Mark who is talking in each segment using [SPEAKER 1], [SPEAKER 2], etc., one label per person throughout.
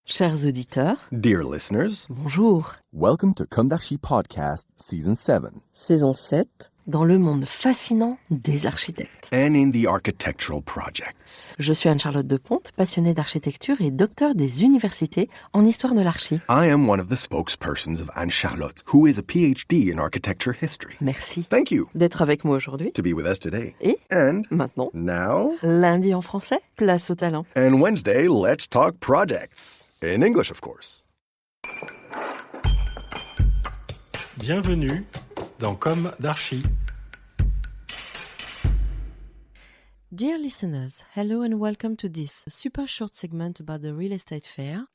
[SPEAKER 1] Chers auditeurs,
[SPEAKER 2] Dear listeners,
[SPEAKER 1] bonjour.
[SPEAKER 2] welcome to Comme d'Archi Podcast Season 7.
[SPEAKER 1] Saison 7, dans le monde fascinant des architectes.
[SPEAKER 2] And in the architectural projects.
[SPEAKER 1] Je suis Anne-Charlotte Deponte, passionnée d'architecture et docteur des universités en histoire de l'archi.
[SPEAKER 2] I am one of the spokespersons of Anne-Charlotte, who is a PhD in architecture history.
[SPEAKER 1] Merci
[SPEAKER 2] Thank you
[SPEAKER 1] d'être avec moi aujourd'hui.
[SPEAKER 2] to be with us today.
[SPEAKER 1] Et
[SPEAKER 2] And
[SPEAKER 1] maintenant,
[SPEAKER 2] now,
[SPEAKER 1] lundi en français, place au talent.
[SPEAKER 2] and Wednesday, let's talk projects. In English, of course.
[SPEAKER 3] Bienvenue dans Comme d'Archi.
[SPEAKER 1] Dear listeners, hello and welcome to this super short segment about the real estate fair,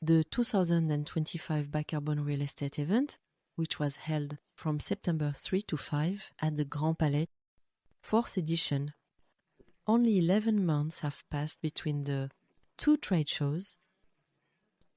[SPEAKER 1] the 2025 Bas-Carbone Real Estate event, which was held from September 3 to 5 at the Grand Palais, 4th edition. Only 11 months have passed between the two trade shows.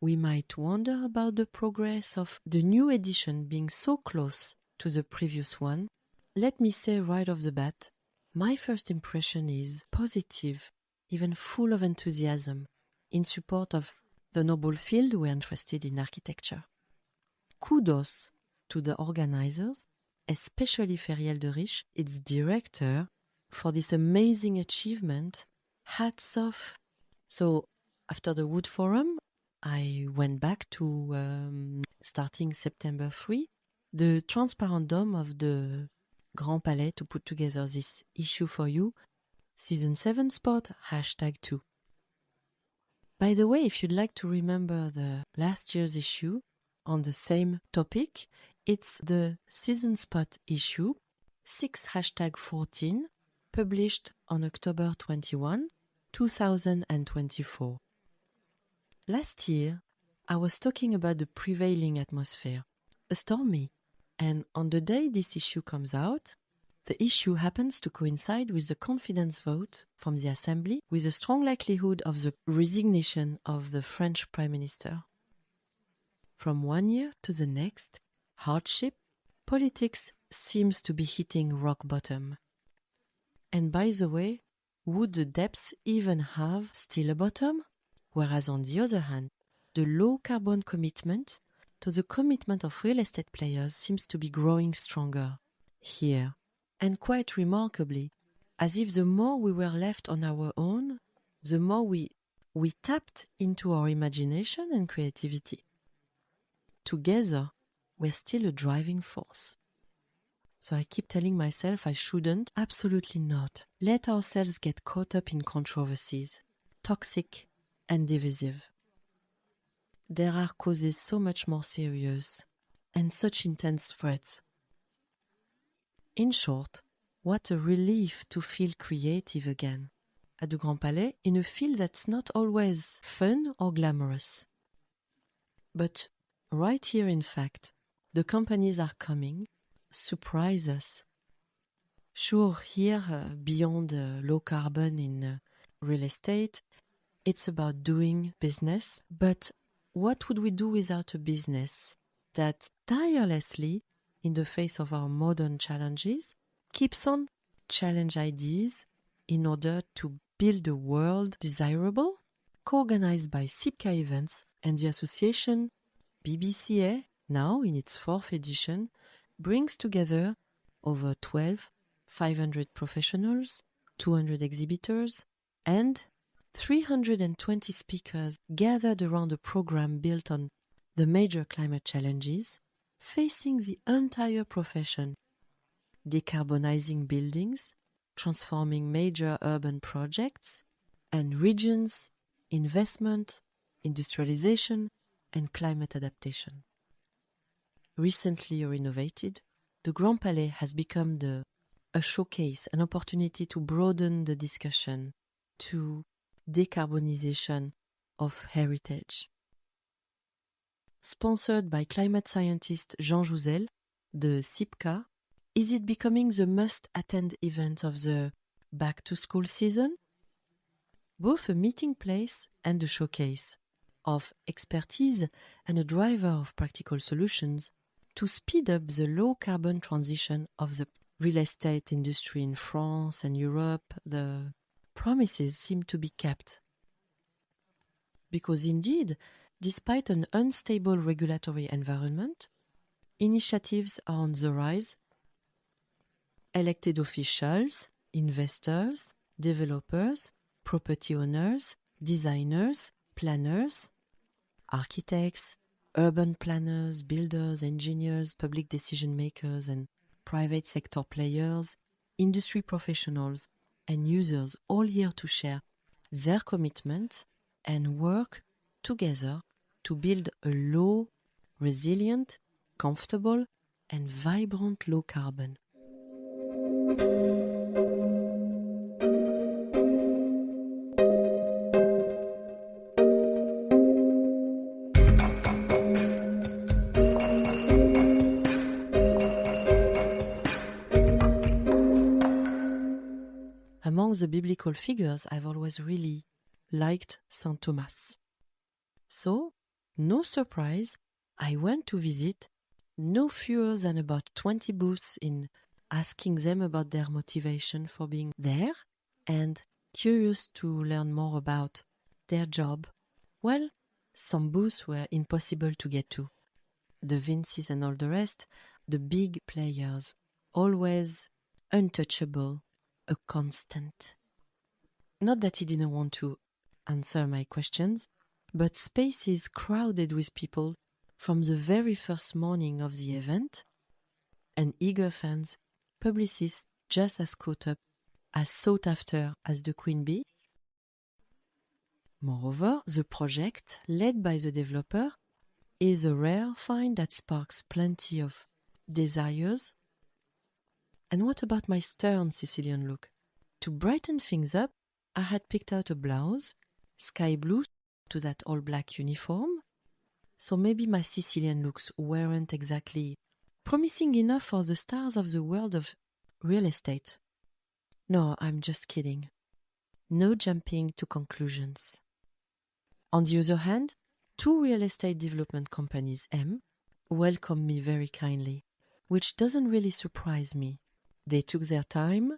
[SPEAKER 1] We might wonder about the progress of the new edition being so close to the previous one. Let me say right off the bat, my first impression is positive, even full of enthusiasm, in support of the noble field we're interested in architecture. Kudos to the organizers, especially Feriel de Riche, its director, for this amazing achievement. Hats off. So, after the Wood Forum, I went back to, starting September 3, the transparent dome of the Grand Palais to put together this issue for you. Season 7 spot, #2. By the way, if you'd like to remember the last year's issue on the same topic, it's the season spot issue, 6#14, published on October 21, 2024. Last year, I was talking about the prevailing atmosphere, a stormy, and on the day this issue comes out, the issue happens to coincide with the confidence vote from the Assembly, with a strong likelihood of the resignation of the French Prime Minister. From one year to the next, hardship, politics seems to be hitting rock bottom. And by the way, would the depths even have still a bottom? Whereas on the other hand, the low carbon commitment to the commitment of real estate players seems to be growing stronger here, and quite remarkably, as if the more we were left on our own, the more we tapped into our imagination and creativity. Together, we're still a driving force. So I keep telling myself I shouldn't, absolutely not, let ourselves get caught up in controversies, toxic and divisive. There are causes so much more serious and such intense threats. In short, what a relief to feel creative again at the Grand Palais in a field that's not always fun or glamorous. But right here, in fact, the companies are coming, surprise us. Sure, here, beyond low carbon in real estate, it's about doing business, but what would we do without a business that tirelessly, in the face of our modern challenges, keeps on challenge ideas in order to build a world desirable? Co-organized by SIBCA events and the association BBCA, now in its 4th edition, brings together over 500 professionals, 200 exhibitors, and 320 speakers gathered around a program built on the major climate challenges facing the entire profession, decarbonizing buildings, transforming major urban projects and regions, investment, industrialization, and climate adaptation. Recently renovated, the Grand Palais has become a showcase, an opportunity to broaden the discussion to decarbonization of heritage. Sponsored by climate scientist Jean Jouzel, the SIBCA, is it becoming the must-attend event of the back-to-school season? Both a meeting place and a showcase of expertise and a driver of practical solutions to speed up the low-carbon transition of the real estate industry in France and Europe. The promises seem to be kept. because indeed, despite an unstable regulatory environment, initiatives are on the rise. Elected officials, investors, developers, property owners, designers, planners, architects, urban planners, builders, engineers, public decision makers, and private sector players, industry professionals, and users all here to share their commitment and work together to build a low, resilient, comfortable, and vibrant low carbon. Among the biblical figures, I've always really liked Saint Thomas. So, no surprise, I went to visit no fewer than about 20 booths in asking them about their motivation for being there and curious to learn more about their job. Well, some booths were impossible to get to. The Vinces and all the rest, the big players, always untouchable, a constant. Not that he didn't want to answer my questions, but space is crowded with people from the very first morning of the event, and eager fans, publicists just as caught up, as sought after as the Queen Bee. Moreover, the project, led by the developer, is a rare find that sparks plenty of desires. And what about my stern Sicilian look? To brighten things up, I had picked out a blouse, sky blue to that all-black uniform, so maybe my Sicilian looks weren't exactly promising enough for the stars of the world of real estate. No, I'm just kidding. No jumping to conclusions. On the other hand, two real estate development companies, welcomed me very kindly, which doesn't really surprise me. They took their time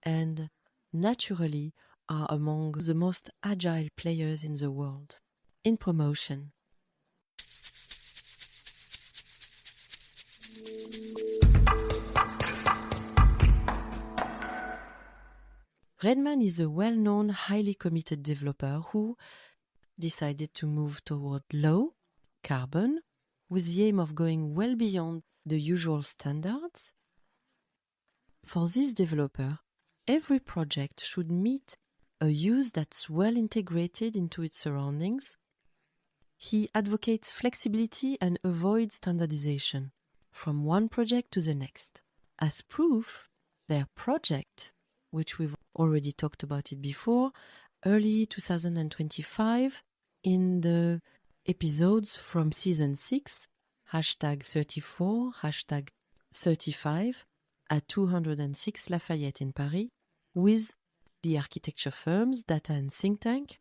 [SPEAKER 1] and, naturally, are among the most agile players in the world. In promotion. Redman is a well-known, highly committed developer who decided to move toward low carbon with the aim of going well beyond the usual standards. For this developer, every project should meet a use that's well integrated into its surroundings. He advocates flexibility and avoids standardization from one project to the next. As proof, their project, which we've already talked about it before, early 2025, in the episodes from season 6, #34, #35, at 206 Lafayette in Paris, with the architecture firms, data and think tank,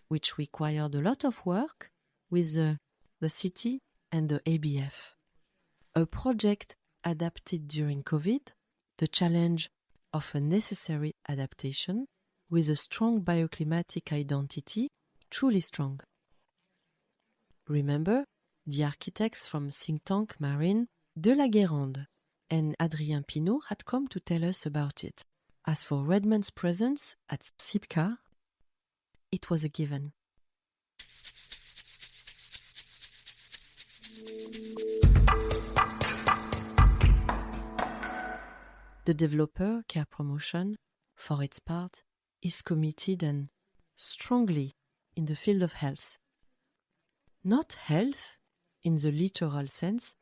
[SPEAKER 1] which required a lot of work with the city and the ABF. A project adapted during COVID, the challenge of a necessary adaptation with a strong bioclimatic identity, truly strong. Remember, the architects from think tank Marine, de la Guérande, and Adrien Pinault had come to tell us about it. As for Redman's presence at SIBCA, it was a given. The developer, Care Promotion, for its part, is committed and strongly in the field of health. Not health in the literal sense,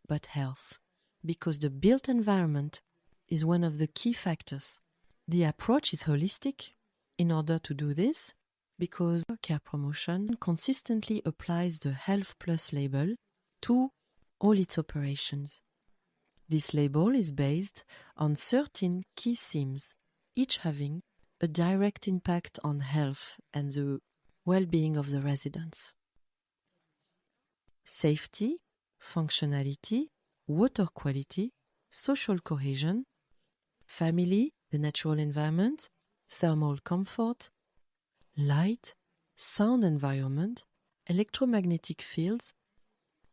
[SPEAKER 1] but health, because the built environment is one of the key factors. The approach is holistic in order to do this, because Care Promotion consistently applies the Health Plus label to all its operations. This label is based on 13 key themes, each having a direct impact on health and the well-being of the residents. Safety, functionality, water quality, social cohesion, family, the natural environment, thermal comfort, light, sound environment, electromagnetic fields,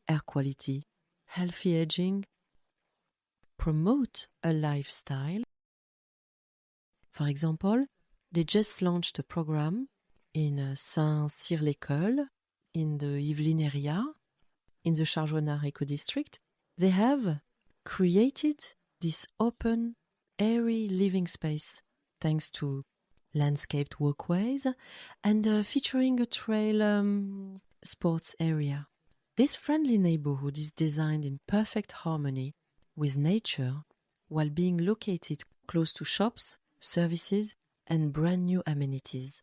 [SPEAKER 1] air quality, healthy aging, promote a lifestyle. For example, they just launched a program in Saint-Cyr-l'École, in the Yvelines area, in the Chargeonnard eco-district. They have created this open, airy living space thanks to landscaped walkways and featuring a trail sports area. This friendly neighborhood is designed in perfect harmony with nature while being located close to shops, services, and brand new amenities.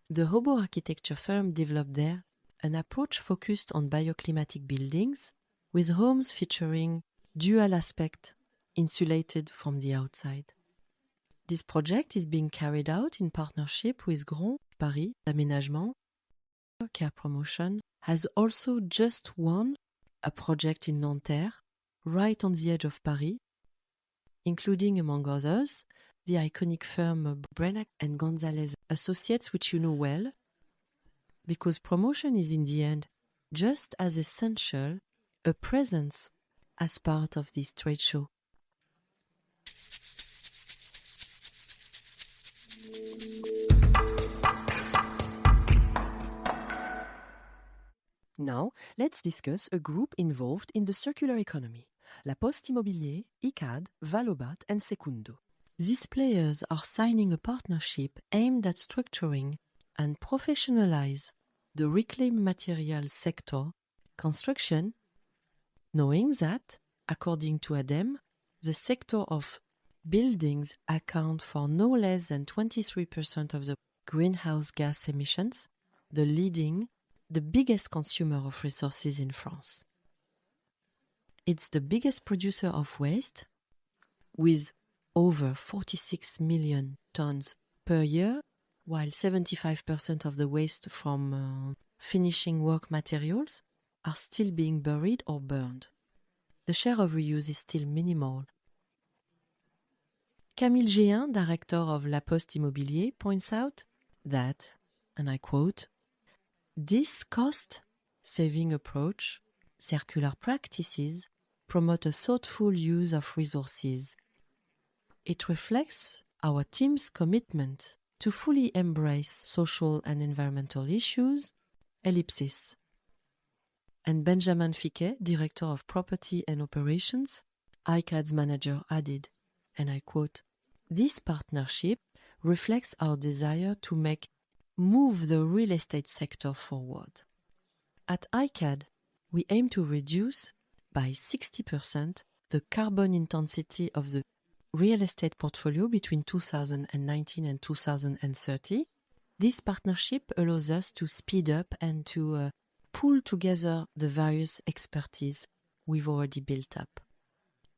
[SPEAKER 1] The Hobo architecture firm developed there an approach focused on bioclimatic buildings with homes featuring dual aspect, insulated from the outside. This project is being carried out in partnership with Grand Palais Aménagement. Care Promotion has also just won a project in Nanterre, right on the edge of Paris, including, among others, the iconic firm Brennack and Gonzalez Associates, which you know well, because promotion is in the end just as essential a presence as part of this trade show. Now, let's discuss a group involved in the circular economy, La Poste Immobilier, Icade, Valobat, and Secundo. These players are signing a partnership aimed at structuring and professionalize the reclaimed materials sector, construction, knowing that, according to ADEME, the sector of buildings account for no less than 23% of the greenhouse gas emissions, the biggest consumer of resources in France. It's the biggest producer of waste, with over 46 million tons per year, while 75% of the waste from finishing work materials are still being buried or burned. The share of reuse is still minimal. Camille Géhin, director of La Poste Immobilier, points out that, and I quote, "This cost-saving approach, circular practices, promote a thoughtful use of resources. It reflects our team's commitment to fully embrace social and environmental issues, ellipsis." And Benjamin Fiquet, director of property and operations, Icade's manager, added, and I quote, "This partnership reflects our desire to move the real estate sector forward. At Icade, we aim to reduce by 60% the carbon intensity of the real estate portfolio between 2019 and 2030. This partnership allows us to speed up and to pull together the various expertise we've already built up.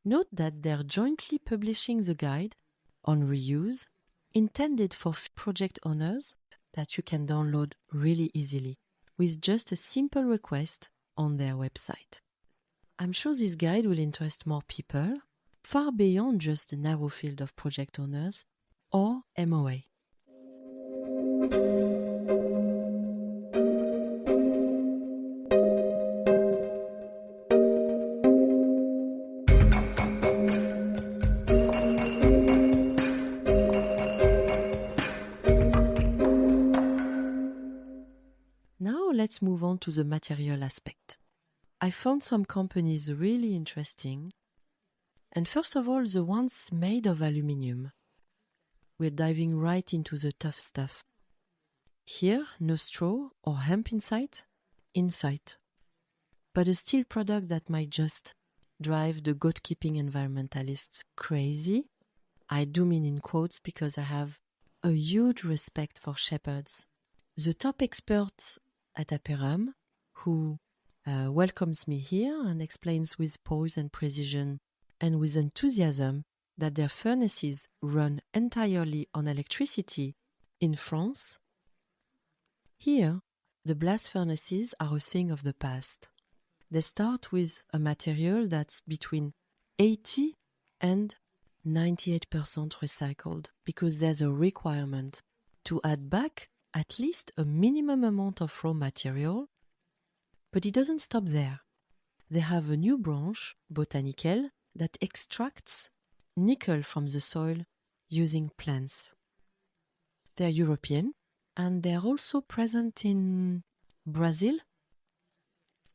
[SPEAKER 1] Note that they're jointly publishing the guide on reuse intended for project owners that you can download really easily with just a simple request on their website. I'm sure this guide will interest more people, far beyond just the narrow field of project owners or MOA. Now let's move on to the material aspect. I found some companies really interesting, and first of all, the ones made of aluminium. We're diving right into the tough stuff. Here, no straw or hemp inside, but a steel product that might just drive the goat-keeping environmentalists crazy. I do mean in quotes because I have a huge respect for shepherds. The top experts at aperam, who welcomes me here and explains with poise and precision and with enthusiasm that their furnaces run entirely on electricity in France. Here, the blast furnaces are a thing of the past. They start with a material that's between 80 and 98% recycled because there's a requirement to add back at least a minimum amount of raw material, but it doesn't stop there. They have a new branch, botanical, that extracts nickel from the soil using plants. They're European, and they're also present in Brazil.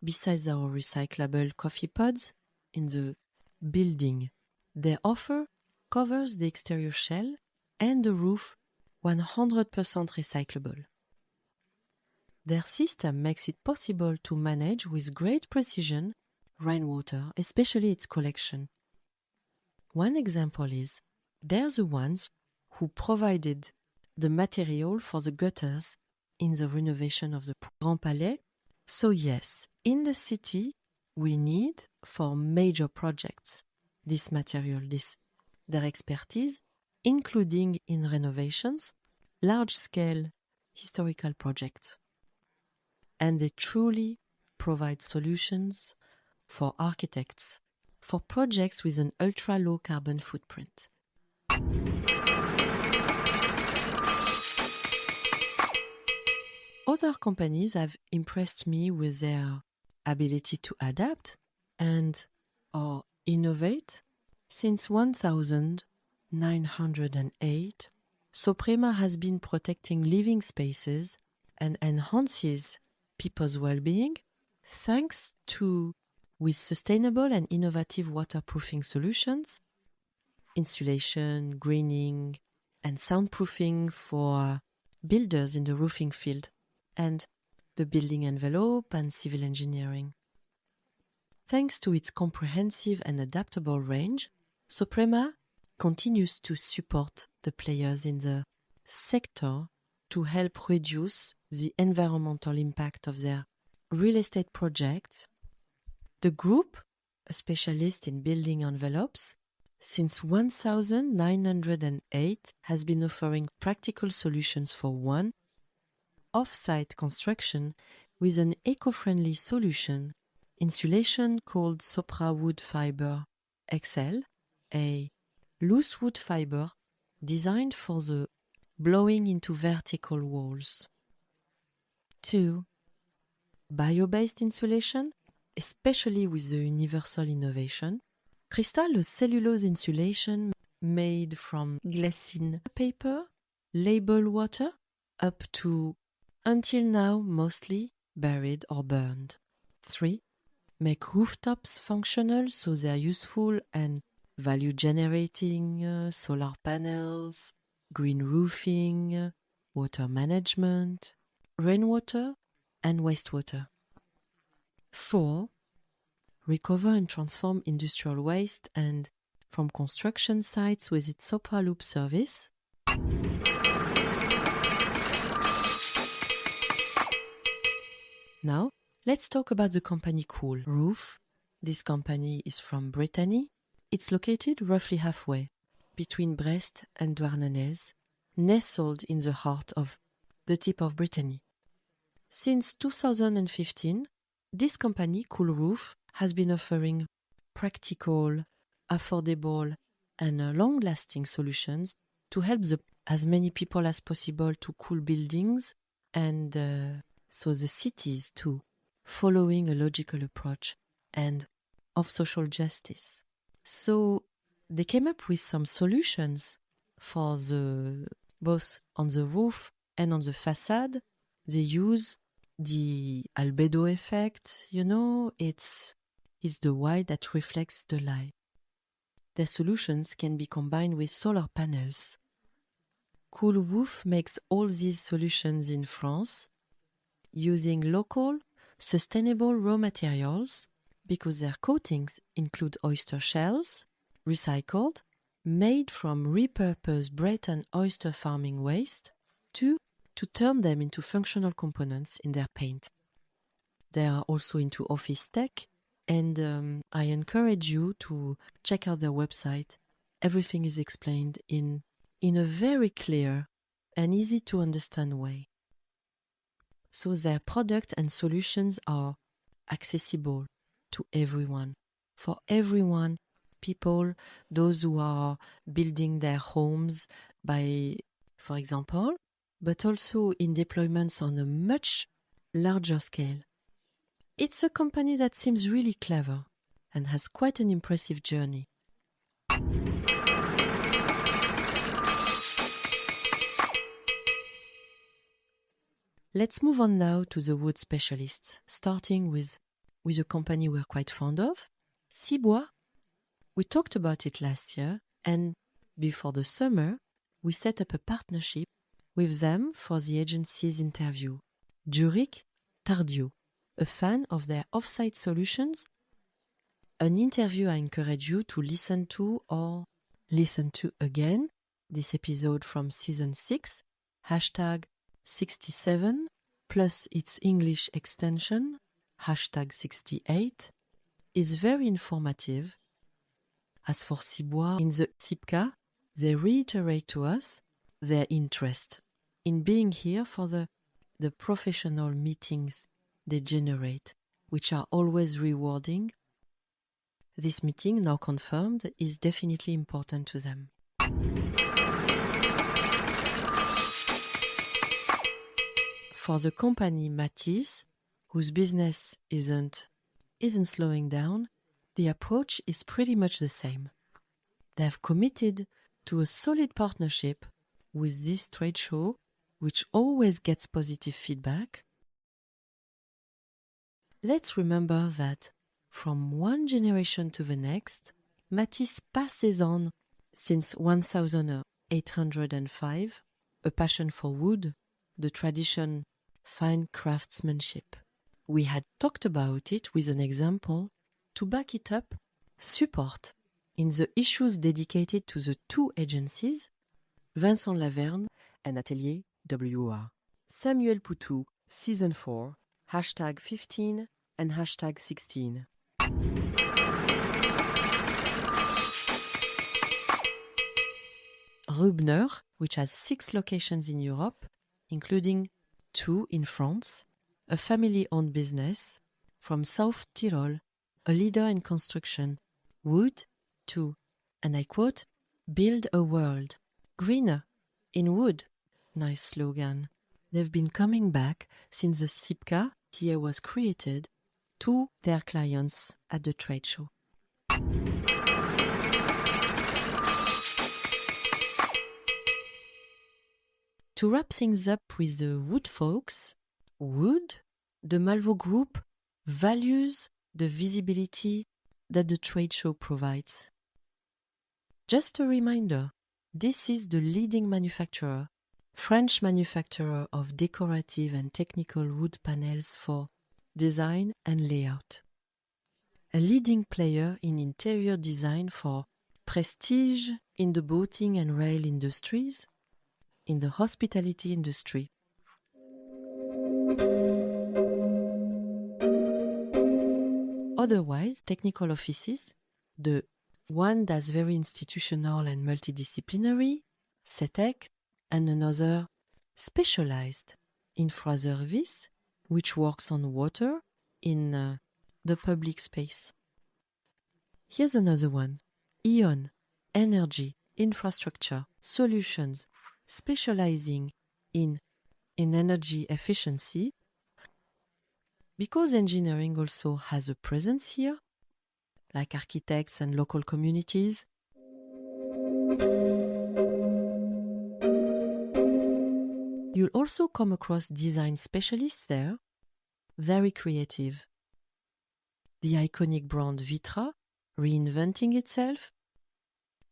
[SPEAKER 1] Besides our recyclable coffee pods, in the building, their offer covers the exterior shell and the roof 100% recyclable. Their system makes it possible to manage with great precision rainwater, especially its collection. One example is, they're the ones who provided the material for the gutters in the renovation of the Grand Palais. So yes, in the city, we need, for major projects, this material, their expertise, including in renovations, large-scale historical projects. And they truly provide solutions for architects, for projects with an ultra-low carbon footprint. Other companies have impressed me with their ability to adapt and or innovate. Since 1908, Soprema has been protecting living spaces and enhances people's well-being thanks to with sustainable and innovative waterproofing solutions, insulation, greening, and soundproofing for builders in the roofing field, and the building envelope and civil engineering. Thanks to its comprehensive and adaptable range, Soprema continues to support the players in the sector to help reduce the environmental impact of their real estate projects. The groupe, a specialist in building envelopes, since 1908 has been offering practical solutions for one off-site construction with an eco-friendly solution, insulation called Sopra Wood Fiber XL, a loose wood fiber designed for the blowing into vertical walls. 2. Bio-based insulation, especially with the universal innovation. Crystal, a cellulose insulation made from glycine paper, label water, up to, until now, mostly buried or burned. 3. Make rooftops functional so they're useful and value-generating, solar panels, green roofing, water management, rainwater, and wastewater. 4. Recover and transform industrial waste and from construction sites with its Sopra Loop service. Now, let's talk about the company Cool Roof. This company is from Brittany. It's located roughly halfway between Brest and Douarnenez, nestled in the heart of the tip of Brittany. Since 2015, this company, Cool Roof, has been offering practical, affordable, and long-lasting solutions to help as many people as possible to cool buildings and so the cities too, following a logical approach and of social justice. So they came up with some solutions for both on the roof and on the facade. They use the albedo effect, it's the white that reflects the light. Their solutions can be combined with solar panels. Cool Roof makes all these solutions in France using local, sustainable raw materials because their coatings include oyster shells, recycled, made from repurposed Breton oyster farming waste, to turn them into functional components in their paint. They are also into office tech, and I encourage you to check out their website. Everything is explained in a very clear and easy to understand way. So their products and solutions are accessible to everyone. For everyone, people, those who are building their homes by, for example, but also in deployments on a much larger scale. It's a company that seems really clever and has quite an impressive journey. Let's move on now to the wood specialists, starting with a company we're quite fond of, Cibois. We talked about it last year, and before the summer, we set up a partnership with them for the agency's interview. Zurich Tardio, a fan of their off-site solutions, an interview I encourage you to listen to or listen to again, this episode from season 6, hashtag 67, plus its English extension, hashtag 68, is very informative. As for Cibois in the SIBCA, they reiterate to us their interest in being here for the professional meetings they generate, which are always rewarding. This meeting, now confirmed, is definitely important to them. For the company Matisse, whose business isn't slowing down, the approach is pretty much the same. They have committed to a solid partnership with this trade show, which always gets positive feedback. Let's remember that from one generation to the next, Matisse passes on since 1805, a passion for wood, the tradition, fine craftsmanship. We had talked about it with an example. To back it up, support in the issues dedicated to the two agencies, Vincent Laverne and Atelier WR. Samuel Poutou, Season 4, hashtag 15 and hashtag 16. Rubner, which has 6 locations in Europe, including 2 in France, a family-owned business from South Tyrol, a leader in construction, wood to, and I quote, build a world greener in wood. Nice slogan. They've been coming back since the SIBCA TA was created to their clients at the trade show. To wrap things up with the wood folks, wood, the Malraux group values the visibility that the trade show provides. Just a reminder, this is the leading manufacturer, French manufacturer of decorative and technical wood panels for design and layout. A leading player in interior design for prestige in the boating and rail industries, in the hospitality industry. Otherwise, technical offices, the one that's very institutional and multidisciplinary, setec, and another specialized infraservice, which works on water in the public space. Here's another one, e.on, energy, infrastructure, solutions, specializing in energy efficiency. Because engineering also has a presence here, like architects and local communities, you'll also come across design specialists there, very creative. The iconic brand Vitra, reinventing itself.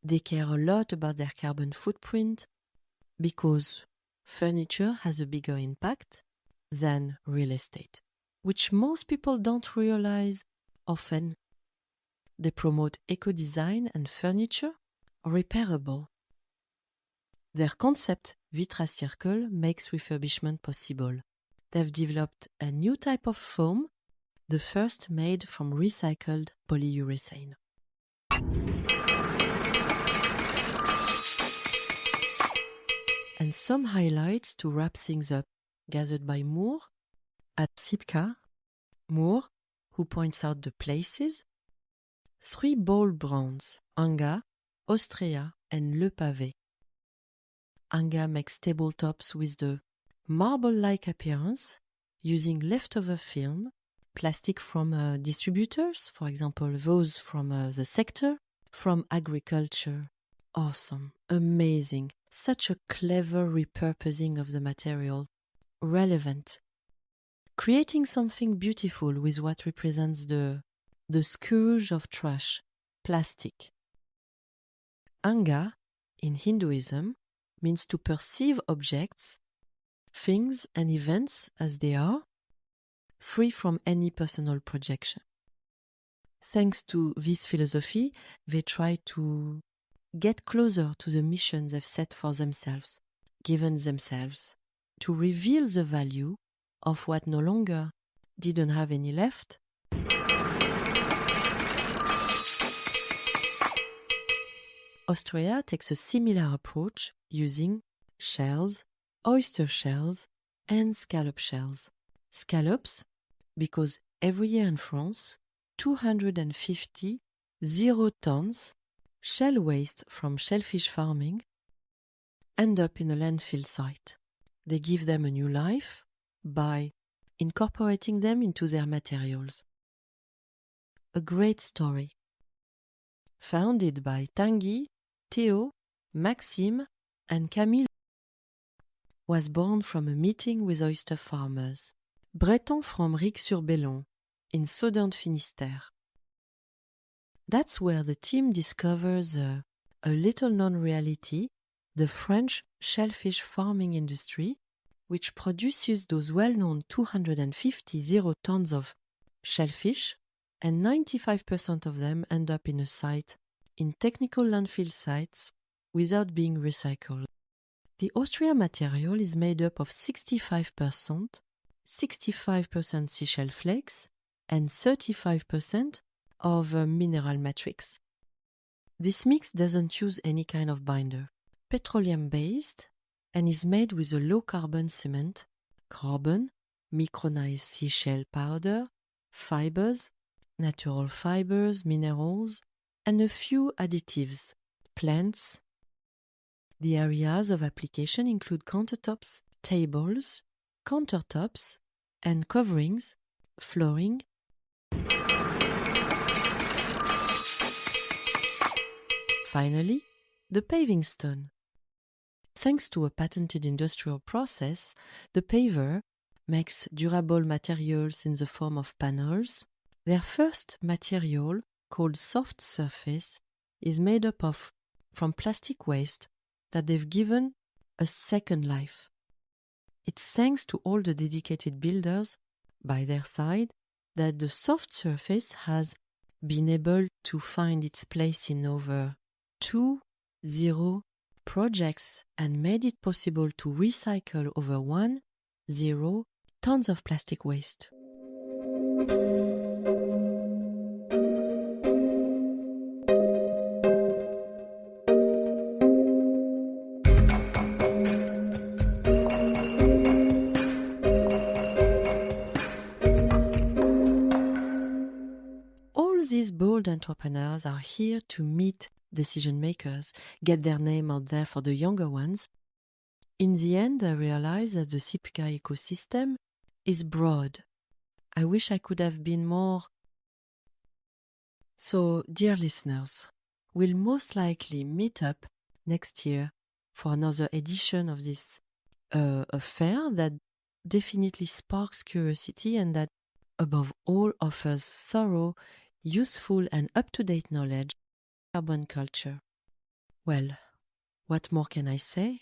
[SPEAKER 1] They care a lot about their carbon footprint because furniture has a bigger impact than real estate, which most people don't realize often. They promote eco-design and furniture repairable. Their concept, Vitra Circle, makes refurbishment possible. They've developed a new type of foam, the first made from recycled polyurethane. And some highlights to wrap things up, gathered by Moore at SIBCA. Moore, who points out the places. 3 bold brands, Anga, Ostrea, and lepavé. anga makes tabletops with the marble-like appearance using leftover film, plastic from distributors, for example, those from the sector, from agriculture. Awesome, amazing, such a clever repurposing of the material, relevant. Creating something beautiful with what represents the scourge of trash, plastic. Anga, in Hinduism, means to perceive objects, things and events as they are, free from any personal projection. Thanks to this philosophy, they try to get closer to the mission they've set for themselves, given themselves, to reveal the value of what no longer didn't have any left. Ostrea takes a similar approach using shells, oyster shells, and scallop shells. Scallops, because every year in France, 250 tons shell waste from shellfish farming end up in a landfill site. They give them a new life by incorporating them into their materials. A great story. Founded by Tanguy, Théo, Maxime, and Camille, was born from a meeting with oyster farmers. Breton from Ric-sur-Bellon, in southern Finistère. That's where the team discovers a little known reality, the French shellfish farming industry, which produces those well-known 250 tons of shellfish, and 95% of them end up in a site, in technical landfill sites, without being recycled. The ostrea material is made up of 65% seashell flakes and 35% of mineral matrix. This mix doesn't use any kind of binder, petroleum-based, and is made with a low-carbon cement, carbon, micronized seashell powder, fibers, natural fibers, minerals, and a few additives, plants. The areas of application include countertops, tables, countertops, and coverings, flooring. Finally, the paving stone. Thanks to a patented industrial process, the paver makes durable materials in the form of panels. Their first material, called soft surface, is made up from plastic waste that they've given a second life. It's thanks to all the dedicated builders by their side that the soft surface has been able to find its place in over 20 projects and made it possible to recycle over 10 tons of plastic waste. These bold entrepreneurs are here to meet decision makers, get their name out there for the younger ones. In the end, I realize that the SIBCA ecosystem is broad. I wish I could have been more. So, dear listeners, we'll most likely meet up next year for another edition of this affair that definitely sparks curiosity and that, above all, offers thorough, useful and up-to-date knowledge of carbon culture. Well, what more can I say?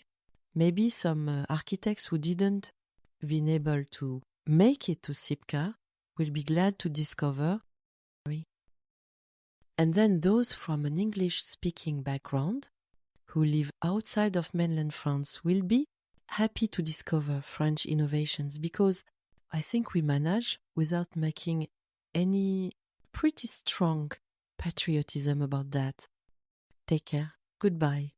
[SPEAKER 1] Maybe some architects who didn't been able to make it to SIBCA will be glad to discover. And then those from an English-speaking background who live outside of mainland France will be happy to discover French innovations because I think we manage without making any pretty strong patriotism about that. Take care. Goodbye.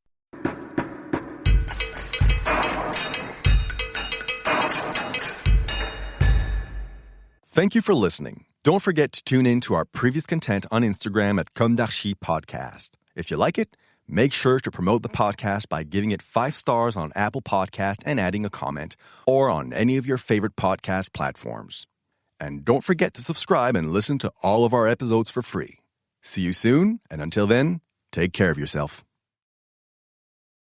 [SPEAKER 2] Thank you for listening. Don't forget to tune in to our previous content on Instagram at Comme d'Archi Podcast. If you like it, Make sure to promote the podcast by giving it 5 stars on Apple Podcast and adding a comment, or on any of your favorite podcast platforms. And don't forget to subscribe and listen to all of our episodes for free. See you soon, and until then, take care of yourself.